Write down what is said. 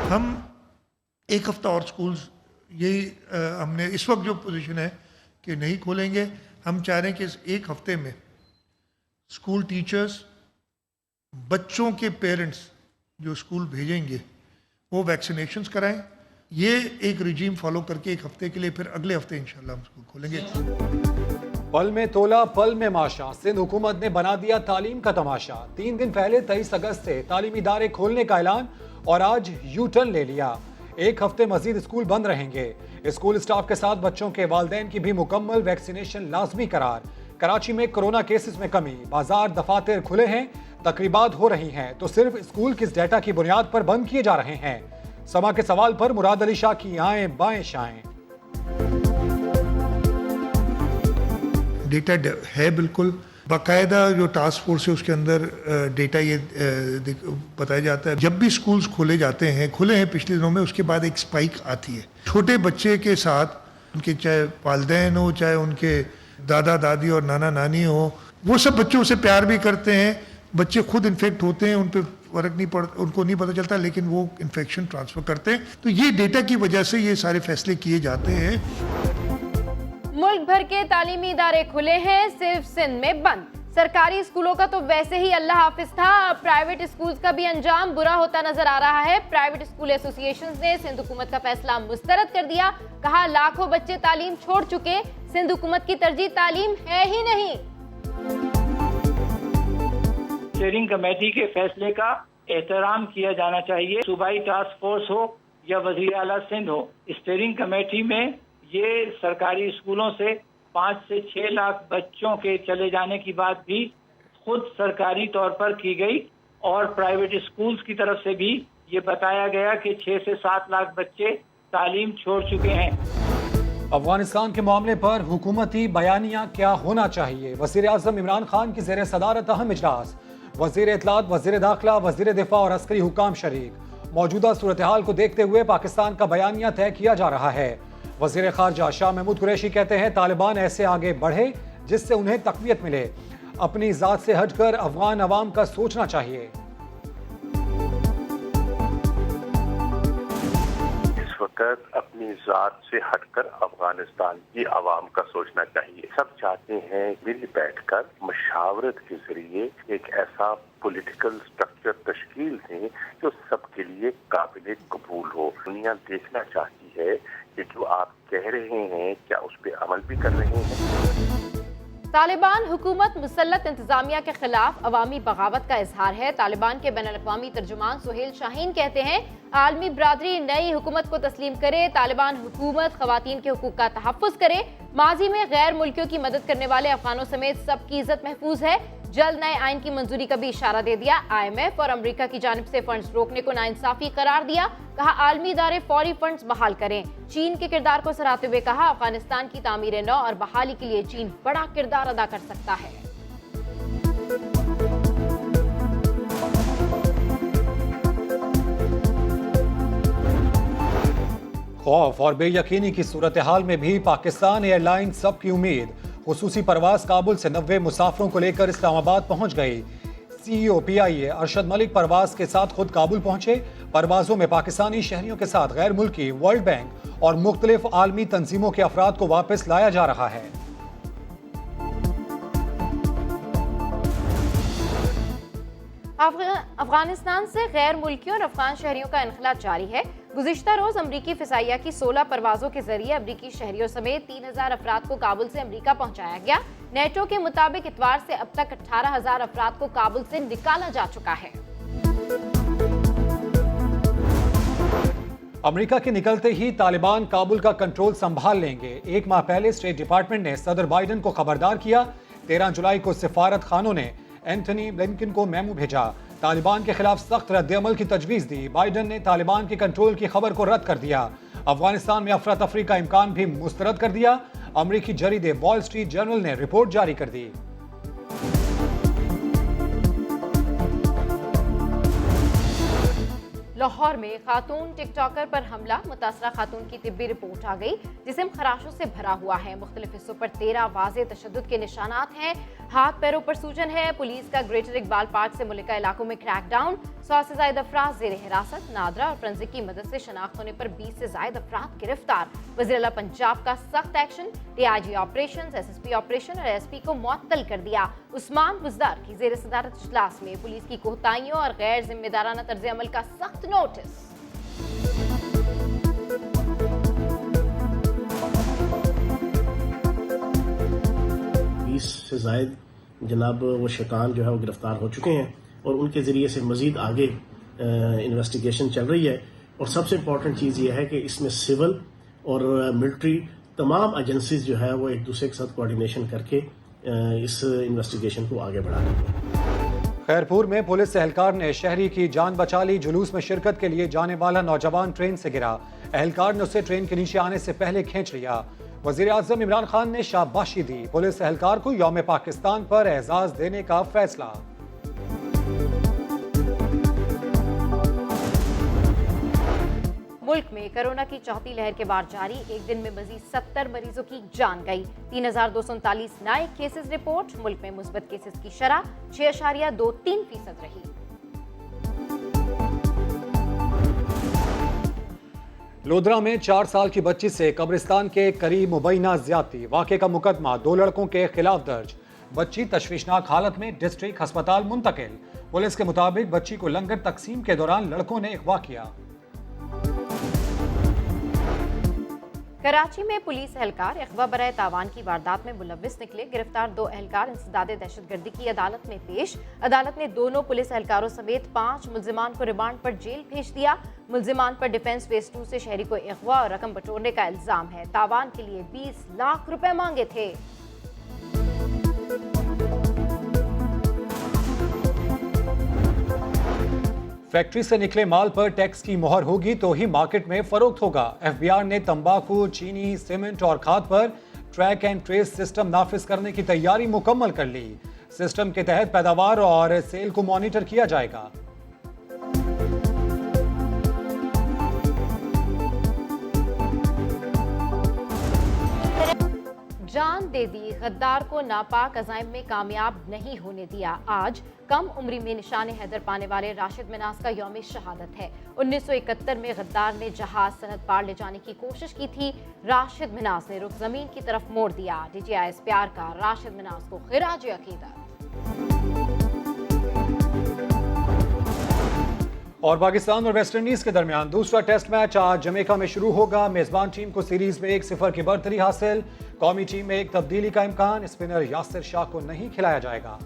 हम एक हफ्ता और स्कूल्स यही हमने इस वक्त जो पोजीशन है कि नहीं खोलेंगे। हम चाह रहे हैं कि इस एक हफ्ते में स्कूल टीचर्स, बच्चों के पेरेंट्स जो स्कूल भेजेंगे वो वैक्सीनेशंस कराएं। ये एक रिजीम फॉलो करके एक हफ्ते के लिए, फिर अगले हफ्ते इंशाल्लाह हम स्कूल खोलेंगे। पल में तोला पल में माशा, सिंध हुकूमत ने बना दिया तालीम का तमाशा। 3 दिन पहले 23 अगस्त से तालीमी इदारे खोलने का ऐलान और आज यू टर्न ले लिया। एक हफ्ते मजीद स्कूल बंद रहेंगे। स्कूल स्टाफ के साथ बच्चों के वालिदैन की भी मुकम्मल वैक्सीनेशन लाजमी करार। कराची में कोरोना केसेस में कमी, बाजार दफातर खुले हैं, तकरीबात हो रही हैं, तो सिर्फ स्कूल किस डेटा की बुनियाद पर बंद किए जा रहे हैं? समा के सवाल पर मुराद अली शाह की आएं बाएं शाएं। डेटा है बिल्कुल बाकायदा, जो टास्क फोर्स है उसके अंदर डेटा ये बताया जाता है। जब भी स्कूल्स खोले जाते हैं, खुले हैं पिछले दिनों में, उसके बाद एक स्पाइक आती है। छोटे बच्चे के साथ उनके चाहे वालिदैन हो, चाहे उनके दादा दादी और नाना नानी हो, वो सब बच्चों से प्यार भी करते हैं। बच्चे खुद इन्फेक्ट होते हैं, उन पर फर्क नहीं पड़ता, उनको नहीं पता चलता, लेकिन वो इन्फेक्शन ट्रांसफर करते हैं। तो ये डेटा की वजह से ये सारे फैसले किए जाते हैं। मुल्क भर के तालीमी इदारे खुले हैं, सिर्फ सिंध में बंद। सरकारी स्कूलों का तो वैसे ही अल्लाह हाफिज था, प्राइवेट स्कूल्स का भी अंजाम बुरा होता नजर आ रहा है। प्राइवेट स्कूल एसोसिएशन ने सिंध हुकूमत का फैसला मुस्तरद कर दिया। कहा लाखों बच्चे तालीम छोड़ चुके, सिंध हुकूमत की तरजीह तालीम है ही नहीं। स्टीयरिंग कमेटी के फैसले का एहतराम किया जाना चाहिए। सूबाई टास्क फोर्स हो या वज़ीर आला सिंध हो, स्टीयरिंग कमेटी में ये सरकारी स्कूलों से 5 से 6 लाख बच्चों के चले जाने की बात भी खुद सरकारी तौर पर की गई और प्राइवेट स्कूल्स की तरफ से भी ये बताया गया कि 6 से 7 लाख बच्चे तालीम छोड़ चुके हैं। अफगानिस्तान के मामले पर हुकूमती बयानिया क्या होना चाहिए? वज़ीर आज़म इमरान खान की ज़ेर सदारत अहम इजलास। वज़ीर इत्तलात, वज़ीर दाखिला, वज़ीर दिफा और अस्करी हुकाम शरीक। मौजूदा सूरत हाल को देखते हुए पाकिस्तान का बयानिया तय किया जा रहा है। वज़ीर ख़ारजा शाह महमूद कुरैशी कहते हैं तालिबान ऐसे आगे बढ़े जिससे उन्हें तक़वियत मिले। अपनी ज़ात से हटकर अफ़गान अवाम का सोचना चाहिए। इस वक्त अपनी ज़ात से हटकर अफगानिस्तान की आवाम का सोचना चाहिए। सब चाहते हैं मिल बैठकर मशावरत के जरिए एक ऐसा पॉलिटिकल स्ट्रक्चर तश्कील दें जो सबके लिए काबिल कबूल हो। दुनिया देखना चाहती है कि जो आप कह रहे हैं क्या उस पर अमल भी कर रहे हैं। तालिबान हुकूमत मुसल्लत इंतजामिया के खिलाफ अवामी बगावत का इजहार है। तालिबान के बैनुल-अक़वामी तर्जुमान सुहेल शाहीन कहते हैं आलमी बरादरी नई हुकूमत को तस्लीम करे। तालिबान हुकूमत ख़वातीन के हुकूक का तहफ़्फ़ुज़ करे। माजी में गैर मुल्कियों की मदद करने वाले अफगानों समेत सबकी इज्जत महफूज है। जल्द नए आइन की मंजूरी का भी इशारा दे दिया। IMF और अमरीका की जानिब से फंड्स रोकने को नाइंसाफी करार दिया। कहा आलमी इदारे फौरी फंड्स बहाल करें। चीन के किरदार को सराहते हुए कहा अफगानिस्तान की तामीर नौ और बहाली के लिए चीन बड़ा किरदार अदा कर सकता है। खौफ और बेयकीनी की सूरत हाल में भी पाकिस्तान एयरलाइन सबकी उम्मीद। खुसूसी परवाज काबुल से 90 मुसाफिरों को लेकर इस्लामाबाद पहुंच गई। CEO PIA अरशद मलिक परवाज के साथ खुद काबुल पहुंचे। परवाजों में पाकिस्तानी शहरियों के साथ गैर मुल्की, वर्ल्ड बैंक और मुख्तलिफ आलमी तंजीमों के अफराद को वापस लाया जा रहा है। अफगानिस्तान से गैर मुल्कियों और अफगान शहरियों का इनखला जारी है। गुज़िश्ता रोज अमरीकी फ़िज़ाइया की 16 परवाज़ों के जरिए अमरीकी शहरियों समेत 3000 अफराद को काबुल से अमरीका पहुंचाया गया। नेटो के मुताबिक इतवार से अब तक 18,000 अफराद को काबुल से निकाला जा चुका है। अमरीका के निकलते ही तालिबान काबुल का कंट्रोल संभाल लेंगे। 1 माह पहले स्टेट डिपार्टमेंट ने सदर बाइडन को खबरदार किया। 13 जुलाई को सिफारत खानों ने एंथनी ब्लिंकन को मेमो भेजा। तालिबान के खिलाफ सख्त रद्द-ए-अमल की तजवीज़ दी। बाइडन ने तालिबान के कंट्रोल की खबर को रद्द कर दिया। अफगानिस्तान में अफरा तफरी का इम्कान भी मुस्तरद कर दिया। अमरीकी जरीदे वॉल स्ट्रीट जर्नल ने रिपोर्ट जारी कर दी। लाहौर में खातून टिकटॉकर पर हमला। मुतासरा खातून की तिब्बी रिपोर्ट आ गई। जिस्म खराशों से भरा हुआ है। मुख्तलिफ हिस्सों पर 13 वाज़े तशद्दुद के निशानात हैं। हाथ पैरों पर सूजन है। पुलिस का ग्रेटर इकबाल पार्क से मुल्लिका इलाकों में क्रैकडाउन। 100 से ज्यादा अफराद जेर हिरासत। नादरा और फ्रेंसिक की मदद से शनाख्त होने पर 20 से ज्यादा अफराद गिरफ्तार। वज़ीर आला पंजाब का सख्त action. DIG operation, SSP operation और SP को मुअत्तल कर दिया। उस्मान बुज़दार की जेर सदारत इजलास में पुलिस की कोताहियों और गैर जिम्मेदाराना तर्ज अमल का सख्त नोटिस। से जायद जनाब वो शैतान जो है वो गिरफ्तार हो चुके हैं और उनके ज़रिए से मज़ीद आगे इन्वेस्टिगेशन चल रही है। और सबसे इम्पॉर्टेंट चीज़ ये है कि इसमें सिविल और मिलिट्री तमाम एजेंसीज जो है वो एक दूसरे के साथ कोऑर्डिनेशन करके इस इन्वेस्टिगेशन को आगे बढ़ा रही है। खैरपुर में पुलिस एहलकार ने शहरी की जान बचा ली। जुलूस में शिरकत के लिए जाने वाला नौजवान ट्रेन से गिरा। एहलकार ने उसे ट्रेन के नीचे आने से पहले खींच लिया। वज़ीर आज़म इमरान खान ने शाबाशी दी। पुलिस एहलकार को यौम पाकिस्तान पर एजाज देने का फैसला। मुल्क में कोरोना की चौथी लहर के बाद जारी। एक दिन में मजीद 70 मरीजों की जान गई। 3239 नए केसेस रिपोर्ट। मुल्क में मुस्बत केसेस की शरह 6.23% रही। लोधरा में 4 साल की बच्ची से कब्रिस्तान के करीब मुबैना ज्यादती। वाक़े का मुकदमा 2 लड़कों के खिलाफ दर्ज। बच्ची तशवीशनाक हालत में डिस्ट्रिक्ट अस्पताल मुंतकिल। पुलिस के मुताबिक बच्ची को लंगर तकसीम के दौरान लड़कों ने अगवा किया। कराची में पुलिस एहलकार अगवा बराए तावान की वारदात में मुलव्विस निकले। गिरफ्तार 2 एहलकार इंसदादे दहशतगर्दी की अदालत में पेश। अदालत ने दोनों पुलिस एहलकारों समेत 5 मुल्जिमान को रिमांड पर जेल भेज दिया। मुल्जिमान पर डिफेंस फेज 2 से शहरी को अगवा और रकम बटोरने का इल्जाम है। तावान के लिए 20 लाख रुपए मांगे थे। फैक्ट्री से निकले माल पर टैक्स की मोहर होगी तो ही मार्केट में फरोख्त होगा। FBR ने तंबाकू, चीनी, सीमेंट और खाद पर ट्रैक एंड ट्रेस सिस्टम नाफिज करने की तैयारी मुकम्मल कर ली। सिस्टम के तहत पैदावार और सेल को मॉनिटर किया जाएगा। जान दे दी, गद्दार को नापाक अज़ाइम में कामयाब नहीं होने दिया। आज कम उम्री में निशान हैदर पाने वाले राशिद मिनास का यौम शहादत है। 1971 में गद्दार ने जहाज सनद पार ले जाने की कोशिश की थी। राशिद मिनास ने रुख जमीन की तरफ मोड़ दिया। DGI प्यार का राशिद मिनास को खिराज अकीदत। और पाकिस्तान और वेस्ट इंडीज के दरमियान दूसरा टेस्ट मैच आज जमैका में शुरू होगा। मेजबान टीम को सीरीज में 1-0 की बढ़तरी हासिल। कौमी टीम में एक तब्दीली का इम्कान। स्पिनर यासिर शाह को नहीं खिलाया जाएगा।